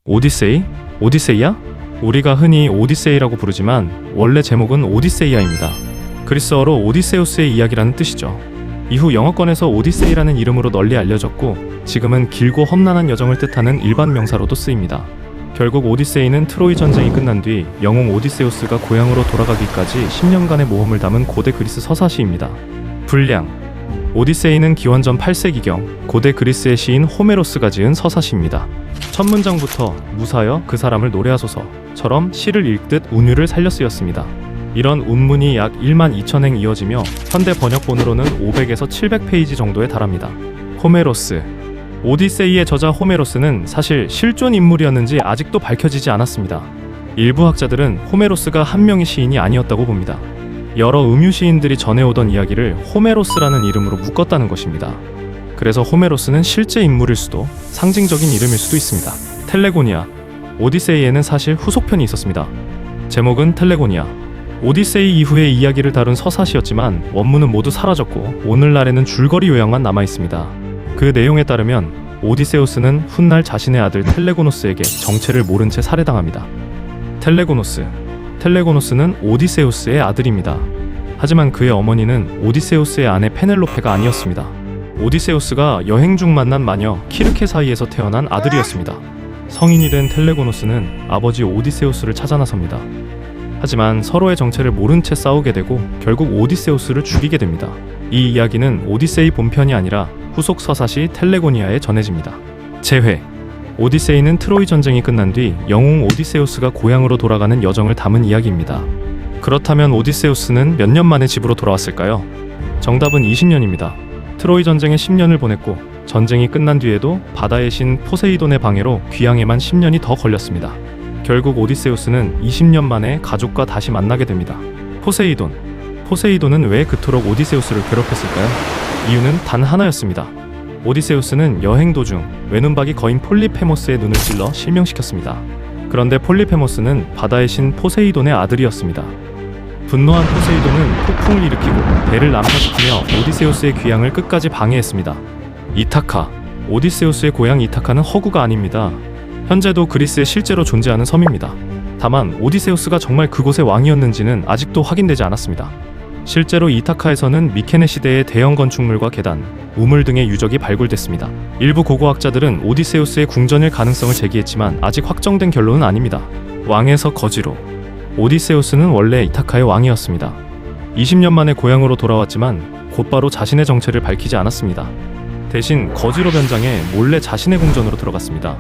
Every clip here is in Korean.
오디세이? 오디세이야? 우리가 흔히 오디세이라고 부르지만 원래 제목은 오디세이아입니다. 그리스어로 오디세우스의 이야기라는 뜻이죠. 이후 영어권에서 오디세이라는 이름으로 널리 알려졌고 지금은 길고 험난한 여정을 뜻하는 일반 명사로도 쓰입니다. 결국 오디세이는 트로이 전쟁이 끝난 뒤 영웅 오디세우스가 고향으로 돌아가기까지 10년간의 모험을 담은 고대 그리스 서사시입니다. 분량: 오디세이는 기원전 8세기경 고대 그리스의 시인 호메로스가 지은 서사시입니다. 첫 문장부터 무사여 그 사람을 노래하소서처럼 시를 읽듯 운율을 살려 쓰였습니다. 이런 운문이 약 1만 2천행 이어지며 현대 번역본으로는 500에서 700페이지 정도에 달합니다. 호메로스. 오디세이의 저자 호메로스는 사실 실존 인물이었는지 아직도 밝혀지지 않았습니다. 일부 학자들은 호메로스가 한 명의 시인이 아니었다고 봅니다. 여러 음유 시인들이 전해오던 이야기를 호메로스라는 이름으로 묶었다는 것입니다. 그래서 호메로스는 실제 인물일 수도 상징적인 이름일 수도 있습니다. 텔레고니아. 오디세이에는 사실 후속편이 있었습니다. 제목은 텔레고니아. 오디세이 이후의 이야기를 다룬 서사시였지만 원문은 모두 사라졌고 오늘날에는 줄거리 요약만 남아있습니다. 그 내용에 따르면 오디세우스는 훗날 자신의 아들 텔레고노스에게 정체를 모른 채 살해당합니다. 텔레고노스는 오디세우스의 아들입니다. 하지만 그의 어머니는 오디세우스의 아내 페넬로페가 아니었습니다. 오디세우스가 여행 중 만난 마녀 키르케 사이에서 태어난 아들이었습니다. 성인이 된 텔레고노스는 아버지 오디세우스를 찾아 나섭니다. 하지만 서로의 정체를 모른 채 싸우게 되고 결국 오디세우스를 죽이게 됩니다. 이 이야기는 오디세이 본편이 아니라 후속 서사시 텔레고니아에 전해집니다. 재회. 오디세이는 트로이 전쟁이 끝난 뒤 영웅 오디세우스가 고향으로 돌아가는 여정을 담은 이야기입니다. 그렇다면 오디세우스는 몇 년 만에 집으로 돌아왔을까요? 정답은 20년입니다. 트로이 전쟁에 10년을 보냈고 전쟁이 끝난 뒤에도 바다의 신 포세이돈의 방해로 귀향에만 10년이 더 걸렸습니다. 결국 오디세우스는 20년 만에 가족과 다시 만나게 됩니다. 포세이돈은 왜 그토록 오디세우스를 괴롭혔을까요? 이유는 단 하나였습니다. 오디세우스는 여행 도중 외눈박이 거인 폴리페모스의 눈을 찔러 실명시켰습니다. 그런데 폴리페모스는 바다의 신 포세이돈의 아들이었습니다. 분노한 포세이돈은 폭풍을 일으키고 배를 난파시키며 오디세우스의 귀향을 끝까지 방해했습니다. 이타카. 오디세우스의 고향 이타카는 허구가 아닙니다. 현재도 그리스에 실제로 존재하는 섬입니다. 다만 오디세우스가 정말 그곳의 왕이었는지는 아직도 확인되지 않았습니다. 실제로 이타카에서는 미케네 시대의 대형 건축물과 계단, 우물 등의 유적이 발굴됐습니다. 일부 고고학자들은 오디세우스의 궁전일 가능성을 제기했지만 아직 확정된 결론은 아닙니다. 왕에서 거지로. 오디세우스는 원래 이타카의 왕이었습니다. 20년 만에 고향으로 돌아왔지만 곧바로 자신의 정체를 밝히지 않았습니다. 대신 거지로 변장해 몰래 자신의 궁전으로 들어갔습니다.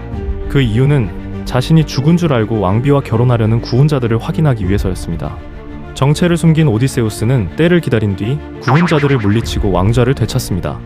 그 이유는 자신이 죽은 줄 알고 왕비와 결혼하려는 구혼자들을 확인하기 위해서였습니다. 정체를 숨긴 오디세우스는 때를 기다린 뒤 구혼자들을 물리치고 왕좌를 되찾습니다.